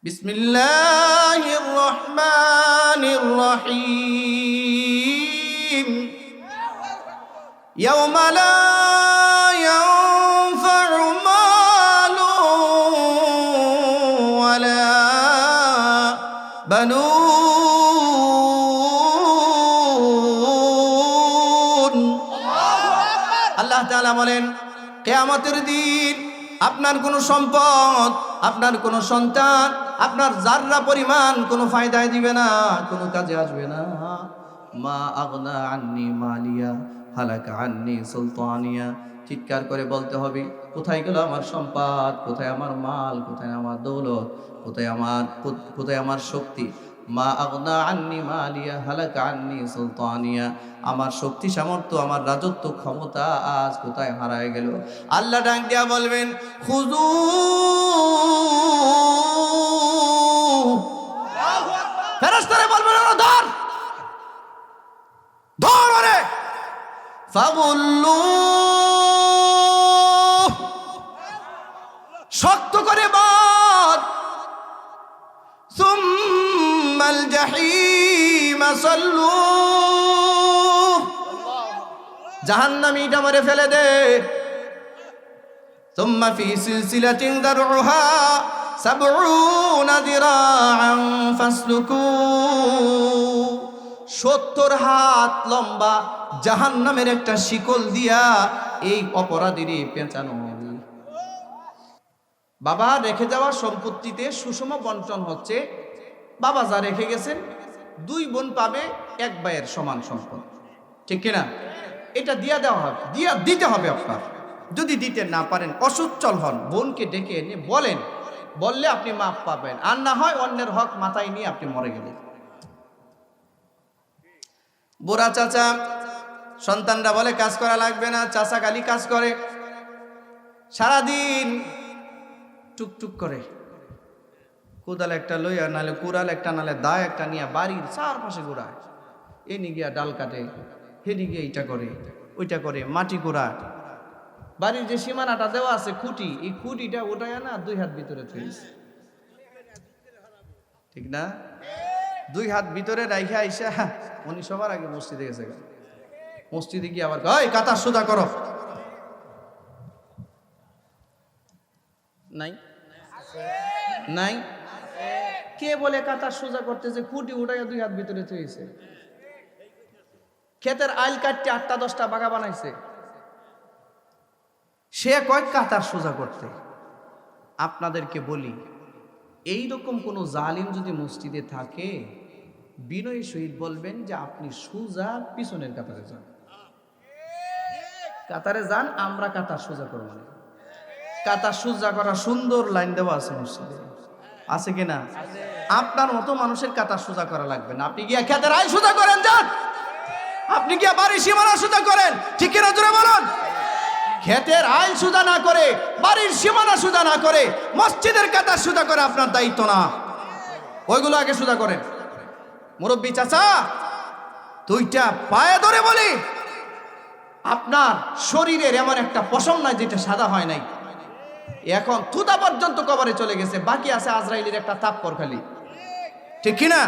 বিসমিল্লাহির রহমানির রহিম। ইয়াওমা লা ইয়ানফা'ু মালুন ওয়ালা বানুন। আল্লাহ তাআলা বলেন, কিয়ামতের দিন আপনার কোনো সম্পদ, আপনার কোনো সন্তান, আপনার যাররা পরিমাণ কোনো ফায়দায় দিবে না, কোনো কাজে আসবে না। মা আগনা আন্নি মালিয়া হালাকা আন্নি সুলতানিয়া। চিৎকার করে বলতে হবে, কোথায় গেল আমার সম্পদ, কোথায় আমার মাল, কোথায় আমার দৌলত, কোথায় আমার শক্তি। মা আগনা আন্নি মালিয়া হালাকা আন্নি সুলতানিয়া। আমার শক্তি সামর্থ্য, আমার রাজত্ব ক্ষমতা আজ কোথায় হারায় গেল। আল্লাহ ডাক দিয়া বলবেন, খুযু, ফেরেশতারা বলবেন, ধর ধর ওরে, ফাগুল্লু, শক্ত করে বাঁধ, সুম্মাল জাহিম সাল্লু, জাহান্নামীটা মেরে ফেলে দে। সুম্মা ফি সিলসিলাতিন দারউহা সাবউনা যিরাআন ফাসলুকু। 70 হাত লম্বা জাহান্নামের একটা শিকল দিয়া এই অপরাধীর পেঁচানো হবে। বাবা রেখে যাওয়া সম্পত্তিতে সুষম বন্টন হচ্ছে। বাবা যা রেখে গেছেন 2 বোন পাবে 1 ভাইয়ের সমান সম্পদ, ঠিক কিনা? এটা দিয়া দেওয়া হবে, দিতে হবে আপনার। যদি দিতে না পারেন, অসচ্ছল হন, বোনকে ডেকে এনে বললে আপনি মাপ পাবেন। আর না হয় অন্যের হক মাথায় নিয়ে আপনি মরে গেলেন। বুড়া চাচা, সন্তানরা বলে কাজ করা লাগবে না, চাচা খালি কাজ করে, সারাদিন টুকটুক করে, কোদাল একটা লইয়া, নালে কুড়াল একটা, নালে দা একটা নিয়ে বাড়ির চারপাশে ঘোরায়। এনি গিয়া ডাল কাটে, হেনি গিয়ে এইটা করে, ওইটা করে, মাটি গোড়া। বাড়ির যে সীমানাটা দেওয়া আছে খুঁটি, এই খুঁটিটা ওটায় না 2 হাত ভিতরে থইছে, ঠিক না? 2 হাত ভিতরে রাইখা আইসা উনি সবার আগে মসজিদে গেছে। মসজিদে গিয়ে আবার ওই কাতার সোজা করো, নাই নাই, কে বলে কাতার সোজা করতেছে? খুঁটি উঠাইয়া 2 হাত ভিতরে থইছে। ক্ষেতের আইল কাটতে 8টা-10টা বাগা বানাইছে, সে কয় কাতার সোজা করতে। আপনাদেরকে বলি, এইরকম কোন জালিম যদি মসজিদে থাকে, বিনয়ী সহিত বলবেন যে আপনি সোজা পিছনের কাতারে যান, কাতারে যান, আমরা কাতার সোজা করব না। কাতার সোজা করা সুন্দর লাইন দেওয়া আছে মসজিদে, আছে কিনা? আপনার মতো মানুষের কাতার সোজা করা লাগবে না। আপনি গিয়া ক্ষেতের আইল সোজা করেন, যান। আপনি গিয়া বাড়ির সীমানা সোজা করেন, ঠিক কিনা জোরে বলুন। ক্ষেতের আইল সোজা না করে, বাড়ির সীমানা সোজা না করে, মসজিদের কাতার সোজা করে আপনার দায়িত্ব না। ওইগুলো আগে সোজা করেন। মুরব্বী চাচা, 2টা পায়ে ধরে বলি, আপনার শরীরের এমন একটা পশম নাই যেটা সাদা হয় নাই। এখন থুতা পর্যন্ত কবরে চলে গেছে, বাকি আছে আজরাইলের একটা তাপ্পর খালি, ঠিক কিনা?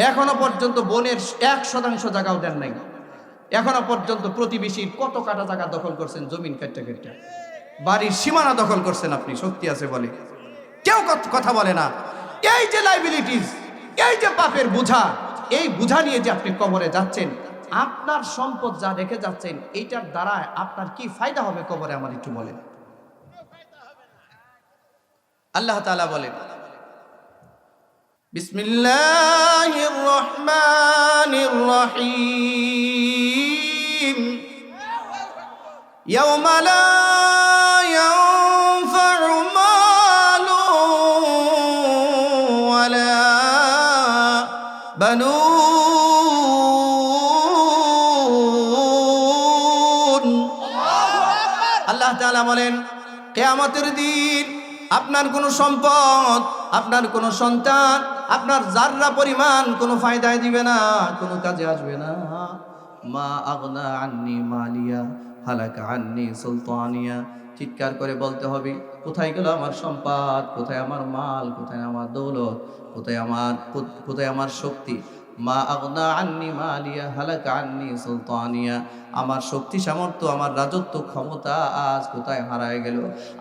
এখনো পর্যন্ত বনের 1% জায়গাও দেন নাই। এখনো পর্যন্ত প্রতিবেশীর কত কাটা জায়গা দখল করছেন, জমিন কাটতে কাটতে বাড়ির সীমানা দখল করছেন আপনি। শক্তি আছে বলে কেউ কথা বলে না। এই যে লাইবিলিটিস, এই যে পাপের বোঝা, এই বোঝা নিয়ে যে আপনি কবরে যাচ্ছেন, আপনার সম্পদ যা রেখে যাচ্ছেন, এইটার দ্বারা আপনার কি ফায়দা হবে কবরে, আমার একটু বলেন। আল্লাহ তাআলা বলেন, বিসমিল্লাহির রহমানির রহিম। ইয়াওমা লা ইয়ানফা'ু মালুন ওয়ালা বানুন। আল্লাহ তাআলা বলেন, কিয়ামতের দিন আপনার কোনো সম্পদ, আপনার কোনো সন্তান, আপনার যাররা পরিমাণ কোনো ফায়দায় দিবে না, কোনো কাজে আসবে না। মা আগনা আন্নি মালিয়া হালাকা আন্নি সুলতানিয়া। চিৎকার করে বলতে হবে, কোথায় গেল আমার সম্পদ, কোথায় আমার মাল, কোথায় আমার দৌলত, কোথায় আমার শক্তি। মা আগনা আন্নি মালিয়া হালাকা আন্নি সুলতানিয়া, আমার শক্তি সামর্থ্য, আমার রাজত্ব ক্ষমতা আজ কোথায় হারায় গেল।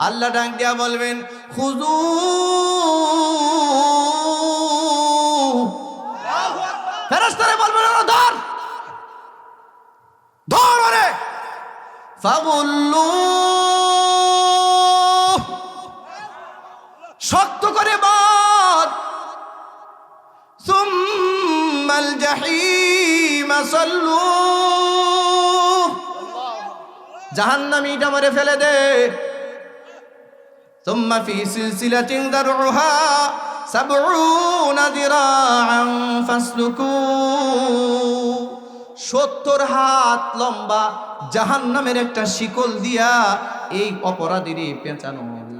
আল্লাহ ডাক দিয়া বলবেন, খুযু, ফেরেশতারা বলবেন, ধর ধর ওরে, ফাগুল্লু, শক্ত করে বাঁধ, সুম্মাল জাহিম সাল্লু, জাহান্নামীটা মেরে ফেলে দে। সুম্মা ফি সিলসিলাতিন দারউহা সাবউনা যিরাআন ফাসলুকু, 70 হাত লম্বা জাহান্নামের একটা শিকল দিয়া এই অপরাধীরে পেঁচানো হবে।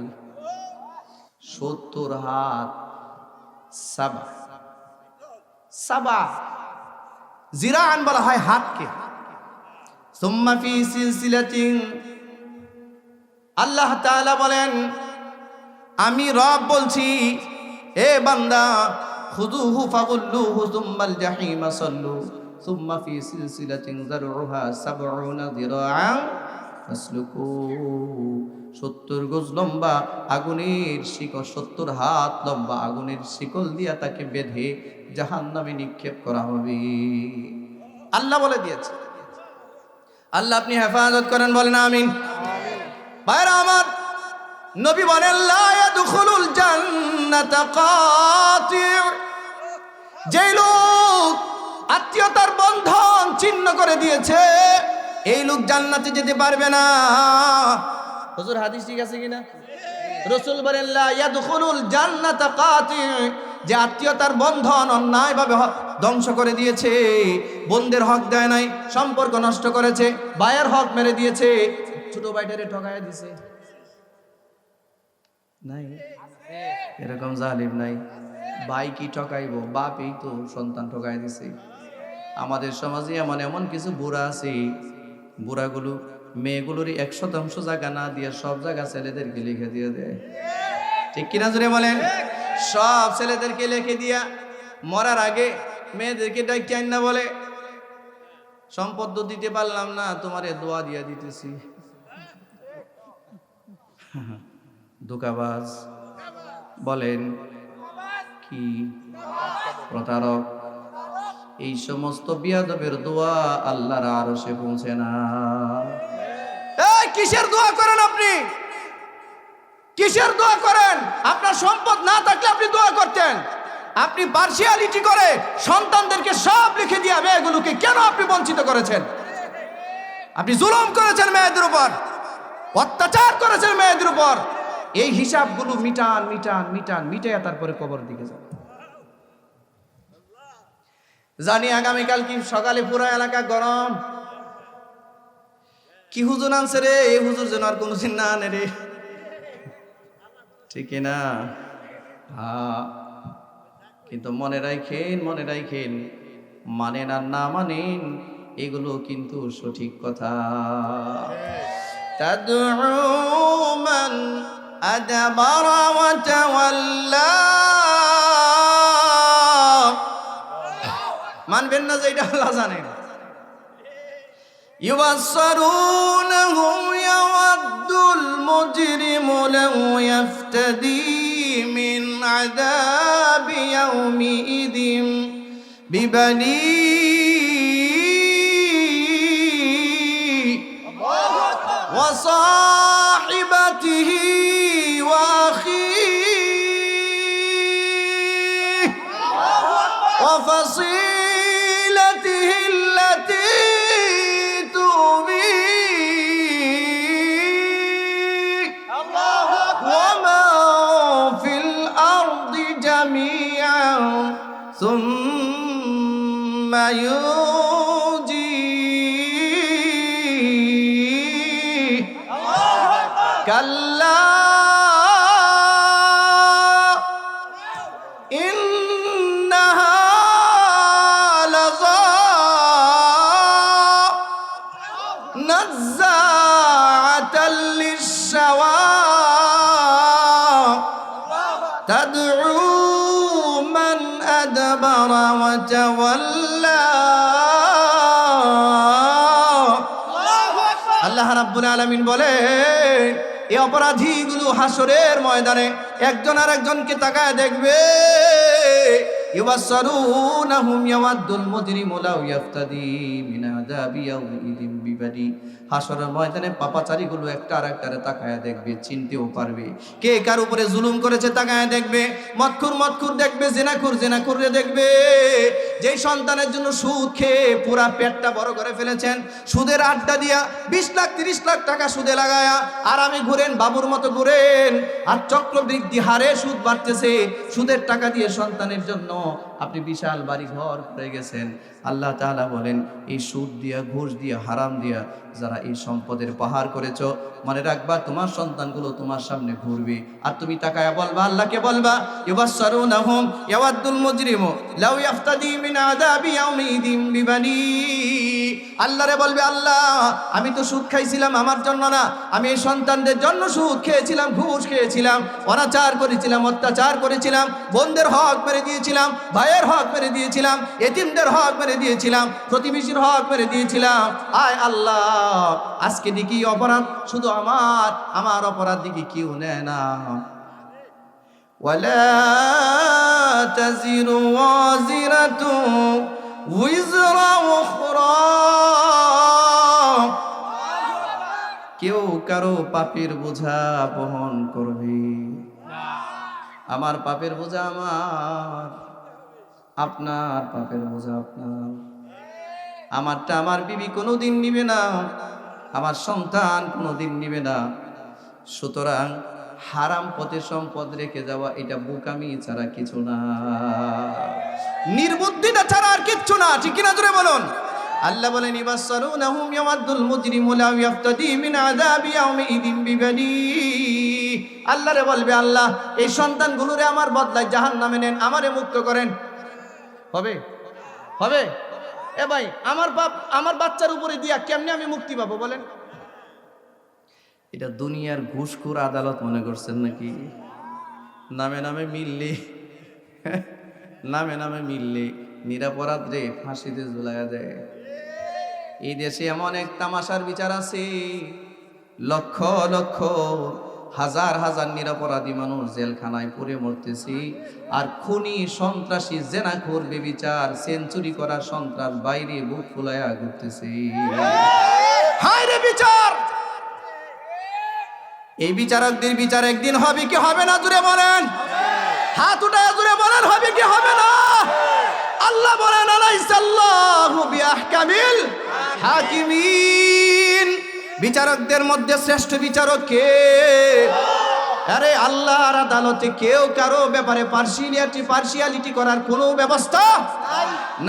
70 হাত, সাবা জিরাআন বলা হয় হাতকে। সুম্মা ফি সিলসিলাতিন, আল্লাহ তাআলা বলেন, আমি রব বলছি, এ বান্দা, খুযুহু ফাগুল্লুহু সুম্মাল জাহিমা সাল্লু সুম্মা ফি সিলসিলাতিন যারউহা সাবউনা যিরাআন ফাসলুকু, 70 গজ লম্বা আগুনের শিকল, 70 হাত লম্বা আগুনের শিকল দিয়া তাকে বেঁধে জাহান্নামে নিক্ষেপ করা হবে। আল্লাহ বলে দিয়েছে। আল্লাহ আপনি হেফাজত করেন, বলেন আমিন। ভাইরা আমার, নবী বলেন, লা ইয়াদখুলুল জান্নাতা কাতি', যে লোক আত্মীয়তার বন্ধন ছিন্ন করে দিয়েছে এই লোক জান্নাতে যেতে পারবে না। হুজুর হাদিস ঠিক আছে কিনা? রাসূল বলেন, লা ইয়াদখুলুল জান্নাতা কাতি', যে আত্মীয়তার বন্ধন অন্যায়ভাবে ধ্বংস করে দিয়েছে, বোনদের হক দেয় নাই, সম্পর্ক নষ্ট করেছে, ভাইয়ের হক মেরে দিয়েছে, ছোট ভাইটারে ঠকায় দিছে, নাই এরকম জালিম নাই? ভাই কি ঠকাইবো, বাপই তো সন্তান ঠকাই দিছে। আমাদের সমাজে এমন এমন কিছু বুড়া আছে, বুড়াগুলো মেয়েগুলোর 100% জায়গা না দিয়ে সব জায়গা ছেলেদেরকে লিখে দিয়ে দেয়। ঠিক কিনা জোরে বলেন? সব ছেলেদেরকে লিখে দিয়া মরার আগে মেয়েদেরকে ডাইকে আইন না বলে, সম্পদ তো দিতে পারলাম না, তোমারে দোয়া দিয়া দিতেছি। ধোঁকাবাজ বলেন কি, প্রতারক। এই সমস্ত বিয়াদবের দোয়া আল্লাহর আরশে পৌঁছে না। এই কিসের দোয়া করেন আপনি? কিসের দোয়া করেন? আপনার সম্পদ না থাকলে আপনি দোয়া করতেন। আপনি পার্সিয়ালিটি করে সন্তানদেরকে সব লিখে দিয়া মেয়েগুলোকে কেন আপনি বঞ্চিত করেছেন? আপনি জুলুম করেছেন মেয়েদের উপর, অত্যাচার করেছেন মেয়েদের উপর। এই হিসাবগুলো মিটান মিটান মিটান মিটাইয়া তারপরে কবর দিকে যান। জানি আগামীকাল কি সকালে পুরো এলাকা গরম। কি হুজুর আনছে রে, এই হুজুর যেন আর কোনো দিন না আনে রে, ঠিক না? হ্যাঁ, কিন্তু মনে রাখেন, মনে রাখেন, মানেন আর না মানেন এগুলো কিন্তু সঠিক কথা। তাদউ মান আদবারা ওয়া তাওয়াল্লা, মানবেন না যে এটা আল্লাহ জানেন। ইউবাসসারুনহুম ইয়াওয়াদ্দুল মুজরিমু লাউ ইফতাদি মিন আযাবি ইয়াউমিইদিন বিবানিহি ওয়া সাহিবাতিহি ওয়া আখিহি ওয়া ফাসিলাতিহি আল্লাতী ثم ينجيه كلا إنها لظى نزاعة للشوى أدبر وتولى আল্লাহ রাব্বুল আলামিন বলে এই অপরাধীগুলো হাসরের ময়দানে একজন আরেকজনকে তাকায় দেখবে ইউবাসসারুনাহুম ইয়াওয়াদ্দুল মুজরিমু লাউ ইয়াফতাদি মিন আযাবি ইয়াউমিদিন বিবাদি হাসরের ময়দানে পাপাচারীগুলো একটা আরেকটারে তাকায় দেখবে, চিনতেও পারবে কে কার উপরে জুলুম করেছে। তাকায় দেখবে, মদখুর দেখবে, জেনাখুর দেখবে। যেই সন্তানের জন্য সুদ খেয়ে পুরা পেটটা বড় করে ফেলেছেন, সুদের আড্ডা দিয়া 20 লাখ 30 লাখ টাকা সুদে লাগায়া আর আমি ঘুরেন বাবুর মতো ঘুরেন, আর চক্রবৃদ্ধি হারে সুদ বাড়তেছে। সুদের টাকা দিয়ে সন্তানের জন্য আপনি বিশাল বাড়ি ঘর করে গেছেন। আল্লাহ তাআলা বলেন এই সুদ দিয়া, ঘুষ দিয়া, হারাম দিয়া যারা এই সম্পদের পাহাড় করেছো, মনে রাখবা তোমার সন্তানগুলো তোমার সামনে ঘুরবে আর তুমি তাকায়া বলবা, আল্লাহকে বলবা ইউবাসসারুনাহুম ইয়াওয়াদ্দুল মুজরিমু লাউ ইয়াফতাদি মিন আযাবি ইয়াউমিদিন বিবানি। আল্লাহরে বলবে, আল্লাহ আমি তো সুদ খাইছিলাম আমার জন্য না, আমি এই সন্তানদের জন্য সুদ খেয়েছিলাম, ঘুষ খেয়েছিলাম, অনাচার করেছিলাম, অত্যাচার করেছিলাম, বোনদের হক মেরে দিয়েছিলাম, ভাইয়ের হক মেরে দিয়েছিলাম, এতিমদের হক মেরে দিয়েছিলাম, প্রতিবেশীর হক মেরে দিয়েছিলাম। আয় আল্লাহ আজকে দেখি অপরাধ শুধু আমার অপরাধ দেখি কেউ নেয় না। ওয়ালা তাজিরু ওয়াজিরাতু উযরা উখরা, কেউ কারো পাপের বোঝা বহন করবে না। আমার পাপের বোঝা আমার, আপনার পাপের বোঝা আপনার। আমারটা আমার বিবি কোনোদিন নিবে না, আমার সন্তান কোনোদিন নিবে না। সুতরাং হারাম পথে সম্পদ রেখে যাওয়া এটা বোকামি ছাড়া কিছু না, নির্বুদ্ধিতা ছাড়া আর কিচ্ছু না। ঠিক কিনা জোরে বলুন। আল্লাহ বলেন ইউবাসসারুনাহুম ইয়াওয়াদ্দুল মুজরিমু লাউ ইয়াফতাদি মিন আযাবি ইয়াউমিদিন বিবানি। আল্লাহরে বলবে, আল্লাহ এই সন্তানগুলোরে আমার বদলায় জাহান্নামে নেন, আমারে মুক্ত করেন। হবে হবে এ ভাই, আমার বাচ্চার উপরে দিয়া কেমনে আমি মুক্তি পাবো বলেন? এটা দুনিয়ার ঘুষখোর আদালত মনে করছেন নাকি? নামে নামে মিললে নিরাপরাধ রে ফাঁসিতে ঝুলাইয়া দেয়। এই দেশে এমন এক তামাশার বিচার আছে, লক্ষ লক্ষ হাজার হাজার নিরাপরাধী মানুষ জেলখানায় পড়ে মরতেছি, আর খুনি, সন্ত্রাসী, জেনাখোর, বেবিচার, সেঞ্চুরি করা সন্ত্রাস বাইরে বুক ফুলাইয়া ঘুরতেছে। হায় রে বিচার! এই বিচারকদের বিচার একদিন হবে কি হবে না জুড়ে বলেন? হাত উঠায় জুড়ে বলেন, হবে কি হবে না? আল্লাহ বলেন আলাইসাল্লাহু বিআহকামিল হাকিমিন। বিচারকদের মধ্যে শ্রেষ্ঠ বিচারক কে? আরে আল্লাহর আদালতে কেউ কারো ব্যাপারে পার্সিয়ালিটি করার কোনো ব্যবস্থা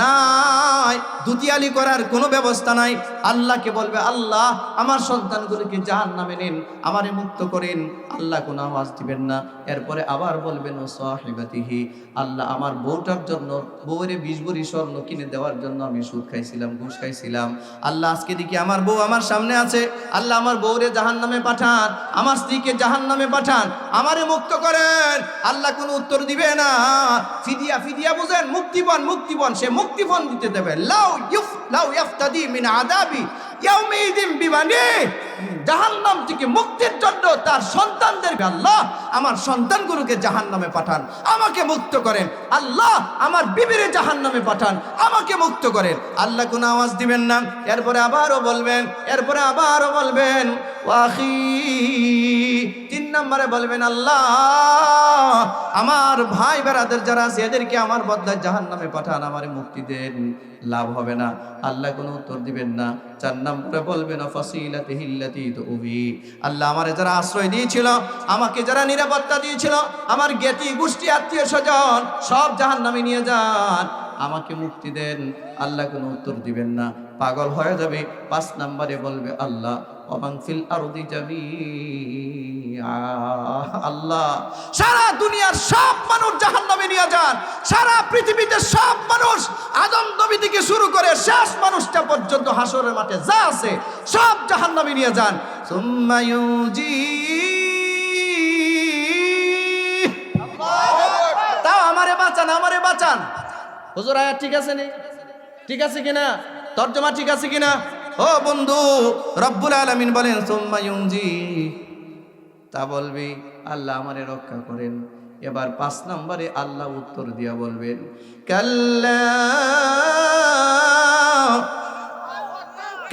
নাই, দুতিয়ালি করার কোনো ব্যবস্থা নাই। আল্লাহকে বলবে, আল্লাহ আমার সন্তানগুলোকে জাহান্নামে নেন, আমারে মুক্ত করেন। আল্লাহ কোনো আওয়াজ দিবেন না। এরপরে আবার বলবেন ও সাহিবাতিহি, আল্লাহ আমার বউটার জন্য, বউরে 20 ভরি স্বর্ণ কিনে দেওয়ার জন্য আমি সুদ খাইছিলাম, ঘুষ খাইছিলাম। আল্লাহ আজকে দেখি আমার বউ আমার সামনে আছে, আল্লাহ আমার বউরে জাহান্নামে পাঠান, আমার স্ত্রীকে জাহান্নামে পাঠান, আমারে মুক্ত করেন। আল্লাহ কোনো উত্তর দিবে না। ফিদিয়া বুঝেন, মুক্তিপণ, সে মুক্তিপণ দিতে দেবে। লাউ ইয়াফতাদি মিন আযাবি ইয়াউমিদিন বিবানি, জাহান্নাম থেকে মুক্তির জন্য তার সন্তানদেরকে, আল্লাহ আমার সন্তানগুলোকে জাহান্নামে পাঠান, আমাকে মুক্ত করেন। আল্লাহ আমার বিবিরে জাহান্নামে পাঠান, আমাকে মুক্ত করেন। আল্লাহ কোনো আওয়াজ দিবেন না। এরপরে আবারও বলবেন ওয়াখি, 3 নম্বরে বলবেন, আল্লাহ আমার ভাই বেড়াদের যারা আছে এদেরকে আমার বদলায় জাহান্নামে পাঠান, আমারে মুক্তি দেন। লাভ হবে না, আল্লাহ কোনো উত্তর দিবেন না। 4 নম্বরে বলবেন ফাসিলাতিহি আল্লাতী তুবি, আল্লাহ আমারে যারা আশ্রয় দিয়েছিল, আমাকে যারা নিরাপত্তা দিয়েছিল, আমার জ্ঞাতি গোষ্ঠী আত্মীয় স্বজন সব জাহান্নামে নিয়ে যান, আমাকে মুক্তি দেন। আল্লাহ কোনো উত্তর দিবেন না, পাগল হয়ে যাবে। 5 নম্বরে বলবে, আল্লাহ ওমান ফিল আরদি জামিআ, আল্লাহ সারা দুনিয়ার সব মানুষ জাহান্নামে নিয়ে যান, সারা পৃথিবীতে সব মানুষ, আদম নবী থেকে শুরু করে শেষ মানুষটা পর্যন্ত হাসরের মাঠে যা আছে সব জাহান্নামে নিয়ে যান। সুম্মা ইউজি, তাও আমারে বাঁচান, হুজুর আয়াত ঠিক আছে নি? ঠিক আছে কিনা? তর্জমা ঠিক আছে কিনা? ও বন্ধু, রব্বুল আলামিন বলেন সুম্মা ইউনজি, তা বলবি আল্লাহ আমারে রক্ষা করেন। এবার 5 নম্বরে আল্লাহ উত্তর দিয়া বলবেন কাল্লা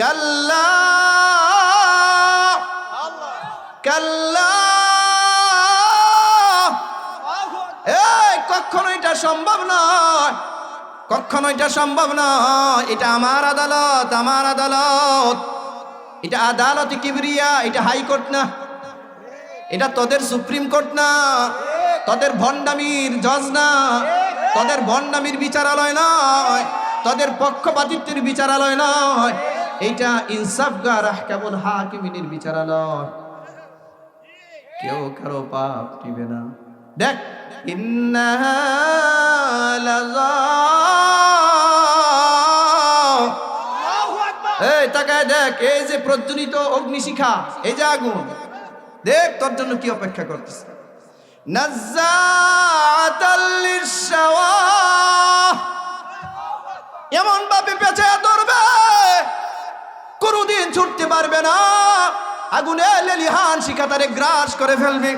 কাল্লা কাল্লা, এই কখনো এটা সম্ভব নয়, কখনো এটা সম্ভব নয়। এটা আমার আদালত, আমার আদালত। এটা আদালতে কিবরিয়া, এটা হাইকোর্ট না, এটা তোদের সুপ্রিম কোর্ট না, তোদের ভণ্ডামির জজ না, তোদের ভণ্ডামির বিচারালয় নয়, তোদের পক্ষপাতিত্বের বিচারালয় নয়, এইটা ইনসাফগার আহকামুল হাকিমিনের বিচারালয়। কেউ কারো পাপ নিবে না। দেখ ইন্নাহা লাযা, এই তাকায় দেখ, এই যে প্রজ্বলিত অগ্নিশিখা, এই যে আগুন, দেখ তোর জন্য কি অপেক্ষা করতেছে। নাজ্জাতাল লিশাওয়া, এমন ভাবে পেঁচায়া ধরবে কোনদিন ছুটতে পারবে না। আগুনে লেলিহান শিখা তারে গ্রাস করে ফেলবে।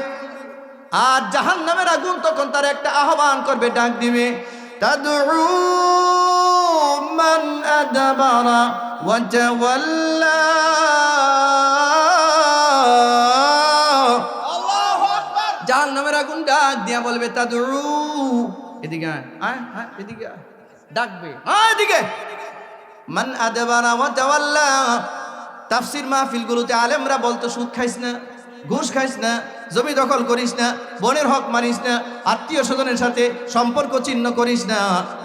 আর জাহান্নামের আগুন তখন তার একটা আহ্বান করবে, ডাক দিবে, তাদউ মান আদবারা ওয়া তাওয়াল্লা। আল্লাহু আকবার। জাহান্নামের আগুন ডাক দিয়া বলবে, তাদউ, এদিকে আয়, আয় এদিকে আয়, ডাকবে, আয় এদিকে। মান আদবারা ওয়া তাওয়াল্লা। তাফসীর মাহফিলগুলোতে আলেমরা বলতো, সুদ খাইস না, ঘুষ খাইস না, জমি দখল করিস না, বোনের হক মারিস না, আত্মীয় স্বজনের সাথে সম্পর্ক ছিন্ন করিস না,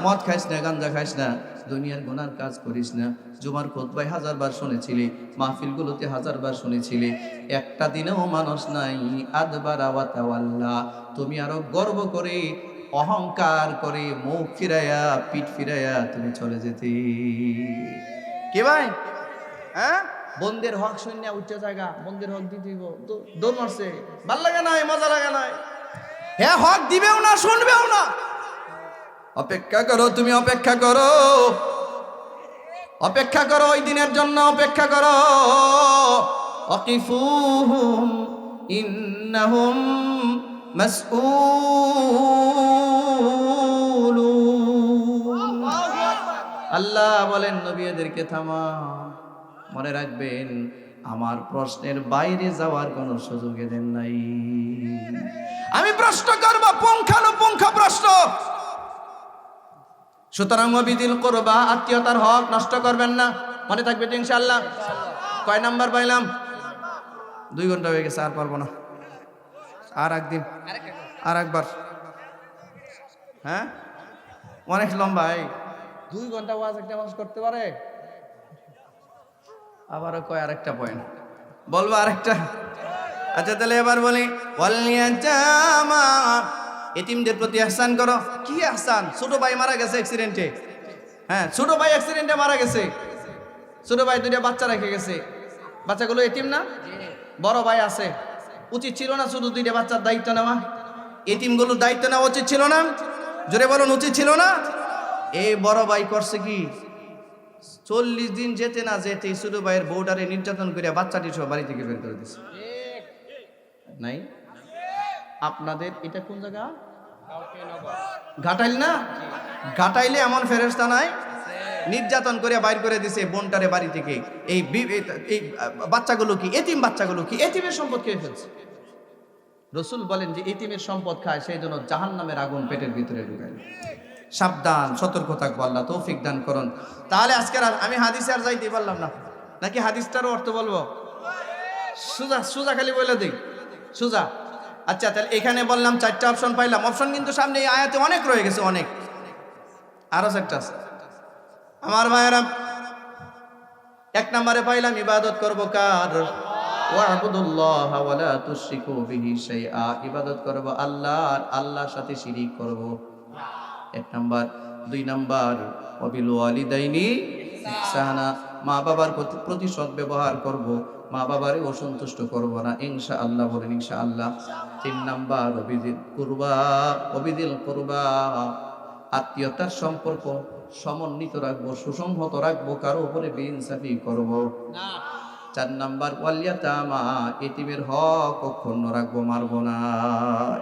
মদ খাইস না, গাঞ্জা খাইস না, দুনিয়ার গুনার কাজ করিস না। জুমার খুতবায় 1000 বার শুনেছিলি, মাহফিলগুলোতে 1000 বার শুনেছিলি, একটা দিনেও মানুষ নাই আদবারা ওয়া তাওয়াল্লা। তুমি আরো গর্ব করে, অহংকার করে, মুখ ফিরাইয়া, পিঠ ফিরাইয়া তুমি চলে যেতে। কে ভাই? হ্যাঁ, বন্ধের হক শূন্য উচ্চ জায়গা, বন্ধের হক দিতে দিব, দৌড় মারছে, ভাল লাগে নাই, মজা লাগে নাই। হ্যাঁ, হক দিবেও না, শুনবেও না। অপেক্ষা করো, তুমি অপেক্ষা করো, অপেক্ষা করো, ওই দিনের জন্য অপেক্ষা করো। ওয়াকিফুহুম ইন্নাহুম মাসউলুন। আল্লাহ বলেন নবীদেরকে থামা, মনে রাখবেন আমার প্রশ্নের বাইরে যাওয়ার কোনো সুযোগ দেন নাই। আমি প্রশ্ন করব, পুঙ্খানুপুঙ্খ প্রশ্ন। সুতরাং ওয়াবিদিল কুরবা, আত্মীয়তার হক নষ্ট করবেন না, মনে থাকবে তো ইনশাআল্লাহ। কয় নাম্বার পাইলাম? 2 ঘন্টা হয়ে গেছে, আর পারবো না। আর একদিন, আর একবার। হ্যাঁ, অনেক লম্বা। এই 2 ঘন্টা ওয়াজ একটা মানুষ করতে পারে? আবারও কয় আরেকটা পয়েন্ট বলবো, আরেকটা। আচ্ছা তাহলে এবার বলি, ওয়ালিয়াতামা, এতিমদের প্রতি ইহসান করো। কি ইহসান? ছোট ভাই মারা গেছে অ্যাক্সিডেন্টে। হ্যাঁ, ছোট ভাই অ্যাক্সিডেন্টে মারা গেছে, ছোট ভাই 2টা বাচ্চা রেখে গেছে। বাচ্চাগুলো এতিম না? বড় ভাই আছে, উচিত ছিল না শুধু 2টা বাচ্চার দায়িত্ব নেওয়া? এতিমগুলোর দায়িত্ব নেওয়া উচিত ছিল না? জোরে বলুন, উচিত ছিল না? এই বড় ভাই করছে কি, 40 দিন যেতে না যেতে ছোট ভাইয়ের বউডারে নির্যাতন করে বাচ্চাটি সহ বাড়ি থেকে বের করে দিচ্ছে। নাই? আপনাদের এটা কোন জায়গা? ঘাটাইল না? ঘাটাইলে এমন ফেরেশতা নাই? নির্যাতন করে বাইর করে দিছে বোনটারে বাড়ি থেকে। এই বাচ্চাগুলো কি এতিম? বাচ্চাগুলো কি এতিমের সম্পদ খেয়ে ফেলছে। রসুল বলেন যে এতিমের সম্পদ খায়, সেই জন্য জাহান্নামের আগুন পেটের ভিতরে ঢুকায়। সাবধান, সতর্ক থাকবো, আল্লাহ তৌফিক দান করুন। তাহলে আজকের আমি হাদিসে আর যাইতে পারলাম না, নাকি হাদিসটারও অর্থ বলবো? সুজা সুজা খালি বলে দিই, সুজা। আচ্ছা তাহলে এখানে বললাম 4টা অপশন পাইলাম। অপশন কিন্তু সামনে এই আয়াতে অনেক রয়ে গেছে, অনেক, আরো 4টা আছে। আমার ভাইয়েরা, 1 নম্বরে পাইলাম ইবাদত করবো কার? ওয়া'বুদুল্লাহ ওয়া লা তুশরিকু বিহি শাইআ, ইবাদত করব আল্লাহর, আল্লাহর সাথে শিরিক করব। 1 নাম্বার। 2 নাম্বার, ওয়াবিল ওয়ালিদাইনি ইহসানা, মা বাবার প্রতি সৎ ব্যবহার করব, মা বাবারে অসন্তুষ্ট করব না, ইনশাআল্লাহ। বলেন ইনশাআল্লাহ। 3 নাম্বার, ওয়াবিদিল কুরবা, ওয়াবিদিল কুরবা, আত্মীয়তার সম্পর্ক সমন্বিত রাখবো, সুসংহত রাখবো, কারো উপরে বেইনসাফি করব না। 4 নাম্বার ওয়াল ইয়াতামা, এতিমের হক অক্ষুণ্ণ রাখবো, মারবো না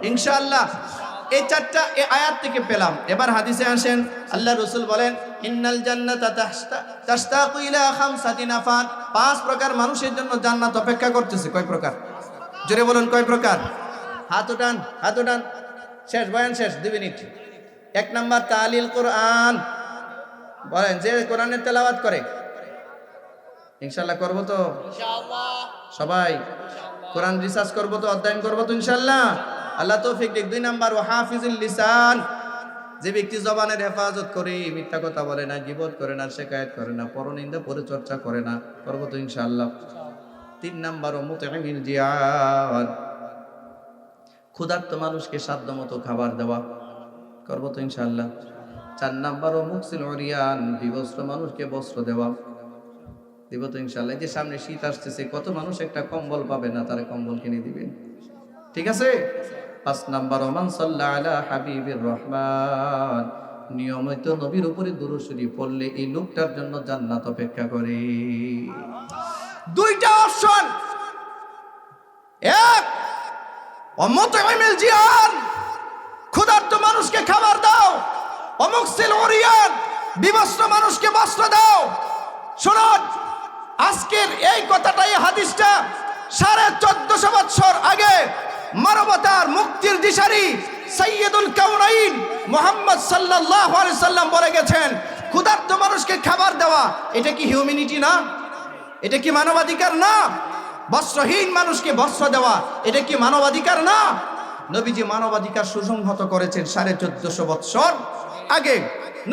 ইনশাআল্লাহ। এই 4টা এই আয়াত থেকে পেলাম। এবার হাদিসে আসেন, আল্লাহ রাসূল বলেন ইন্নাল জান্নাতা তাশতাকু ইলা খামসাতি নাফার, 5 প্রকার মানুষের জন্য জান্নাত অপেক্ষা করতেছে। কয় প্রকার? জোরে বলুন, কয় প্রকার? হাত উঠান, হাত উঠান। শেষ, বয়ান শেষ, 2 মিনিট। 1 নাম্বার তালিল কোরআন, বলেন যে কোরআনের তেলাওয়াত করে। ইনশাআল্লাহ করব তো, ইনশাআল্লাহ সবাই কোরআন রিসার্চ করব তো, অধ্যয়ন করব তো ইনশাআল্লাহ, আল্লাহ তৌফিক দিক। 2 নাম্বার ওয়া হাফিজুল লিসান, যে ব্যক্তি জবানের হেফাজত করে, মিথ্যা কথা বলে না, গীবত করে না, শিকায়েত করে না, পরনিন্দা পরিচর্চা করে না, করব তো ইনশাআল্লাহ। 3 নাম্বার ওয়া মুতঈমিল জিয়াদ, ক্ষুধার্ত মানুষকে সাধ্যমতো খাবার দেওয়া, করব তো ইনশাআল্লাহ। 4 নাম্বার ওয়া মুকসিল উরিয়ান, বিবস্ত্র মানুষকে বস্ত্র দেওয়া, দিব তো ইনশাআল্লাহ। এই যে সামনে শীত আসতেছে, কত মানুষ একটা কম্বল পাবে না, তারা কম্বল কিনে দিবেন, ঠিক আছে। 5 নাম্বার ওমান সাল্লা আলা হাবিবির রহমান, নিয়মিত নবীর উপরে দুরূদ শরীফ পড়লে এই লোকটার জন্য জান্নাত অপেক্ষা করে। 2টা অপশন, এক মুতঈমিল জিয়ান, ক্ষুধার্ত মানুষকে খাবার দাও, মুকসিল উরিয়ান, বিবস্ত্র মানুষকে বস্ত্র দাও। শুনুন, আজকের এই কথাটাই, হাদিসটা 1450 বছর আগে মানবতার মুক্তির দিশারি সাইয়্যিদুল কাউনাইন মুহাম্মদ সাল্লাল্লাহু আলাইহি সাল্লাম বলে গেছেন, ক্ষুধার্ত মানুষকে খাবার দেওয়া, এটা কি হিউম্যানিটি না? এটা কি মানবাধিকার না? বস্ত্রহীন মানুষকে বস্ত্র দেওয়া, এটা কি মানবাধিকার না? নবীজি মানবাধিকার সুসংহত করেছেন 1450 বছর আগে।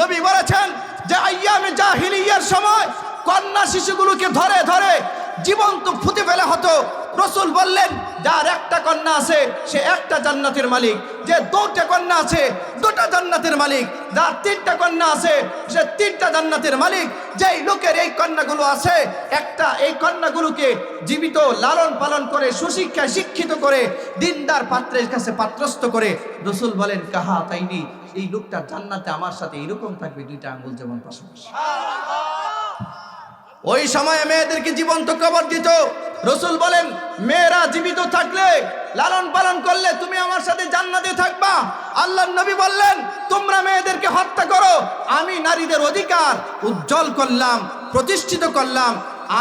নবী বলেছেন যে আইয়ামে জাহিলিয়ার সময় কন্যা শিশুগুলোকে ধরে ধরে জীবন্ত ফুটে ফেলা হতো। রাসূল বললেন, যার একটা কন্যা আছে সে একটা জান্নাতের মালিক, যে 2টা কন্যা আছে 2টা জান্নাতের মালিক, যার 3টা কন্যা আছে সে 3টা জান্নাতের মালিক। যেই লোকের এই কন্যাগুলো আছে, একটা এই কন্যাগুলোকে জীবিত লালন পালন করে, সুশিক্ষায় শিক্ষিত করে, দিনদার পাত্রের কাছে পাত্রস্থ করে, রাসূল বলেন কাহা তাইনি, এই লোকটা জান্নাতে আমার সাথে এরকম থাকবে, 2টা আঙ্গুল যেমন পাশাপাশি। ওই সময় মেয়েদেরকে জীবন্ত কবর দিত। রাসূল বলেন, মেয়েরা জীবিত থাকলে, লালন পালন করলে তুমি আমার সাথে জান্নাতে থাকবা। আল্লাহর নবী বললেন, তোমরা মেয়েদেরকে হত্যা করো, আমি নারীদের অধিকার উজ্জ্বল করলাম, প্রতিষ্ঠিত করলাম,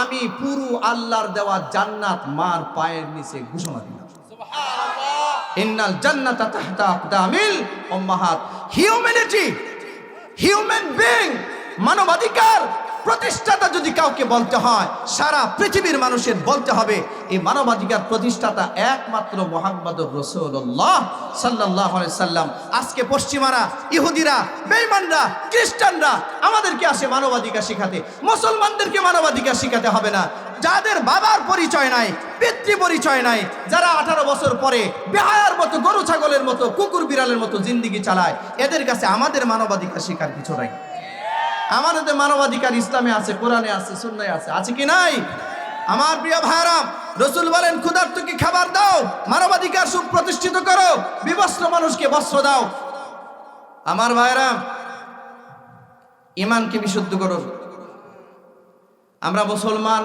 আমি পুরো আল্লাহর দেওয়া জান্নাত মার পায়ের নিচে ঘোষণা দিলাম। সুবহানাল্লাহ, ইন্নাল জান্নাতা তাহতা আকদামিল উম্মাহাত। হিউম্যানিটি, হিউম্যান বিং, মানবাধিকার প্রতিষ্ঠাতা যদি কাউকে বলতে হয়, সারা পৃথিবীর মানুষের বলতে হবে এই মানবাধিকার প্রতিষ্ঠাতা একমাত্র মুহাম্মদুর রাসূলুল্লাহ সাল্লাল্লাহু আলাইহি সাল্লাম। আজকে পশ্চিমারা, ইহুদিরা, বেঈমানরা, খ্রিস্টানরা আমাদেরকে আসে মানবাধিকার শিখাতে। মুসলমানদেরকে মানবাধিকার শিখাতে হবে না। যাদের বাবার পরিচয় নাই, পিতৃ পরিচয় নাই, যারা 18 বছর পরে বেহায়ার মতো, গরু ছাগলের মতো, কুকুর বিড়ালের মতো জিন্দেগি চালায়, এদের কাছে আমাদের মানবাধিকার শিখার কিছু নাই। আমাদের মানবাধিকার ইসলামে আছে, কোরআনে আছে, সুন্নাহে আছে, আছে কি নাই? আমার প্রিয় ভাইরা, রাসূল বলেন ক্ষুধার্তকে খাবার দাও, মানবাধিকার সুপ্রতিষ্ঠিত করো, বিবস্ত্র মানুষকে বস্ত্র দাও। আমার ভাইরা, ঈমানকে বিশুদ্ধ করো। আমরা মুসলমান,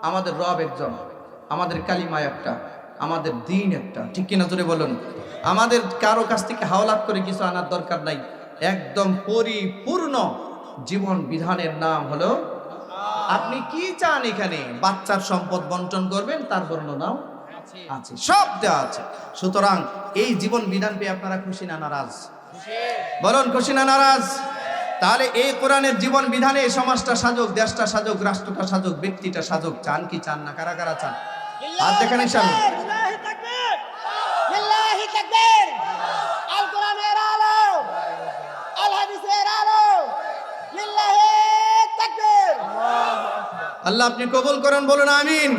আমাদের রব একজন, আমাদের কালিমা একটা, আমাদের দ্বীন একটা, ঠিক কিনা জোরে বলুন। আমাদের কারো কাছ থেকে হাওলাত করে কিছু আনার দরকার নাই। একদম পরিপূর্ণ জীবন বিধানের নাম হলো, আপনি কি চান? এখানে বাচ্চার সম্পদ বন্টন করবেন, তার বর্ণনাও আছে, সব দেওয়া আছে। সুতরাং এই জীবন বিধান পেয়ে আপনারা খুশি না নারাজ? বলুন, খুশি না নারাজ? তাহলে এই কোরআনের জীবন বিধানে সমাজটা সাজুক, দেশটা সাজুক, রাষ্ট্রটা সাজুক, ব্যক্তিটা সাজুক। চান কি চান না? কারা কারা চান? হাত দেখেন ইনশাআল্লাহ। লিল্লাহি তাকবীর, লিল্লাহি তাকবীর। আল কোরআনের আলো, আল হাদিসের আলো, লিল্লাহি তাকবীর। আল্লাহ আপনি কবুল করেন, বলুন আমিন।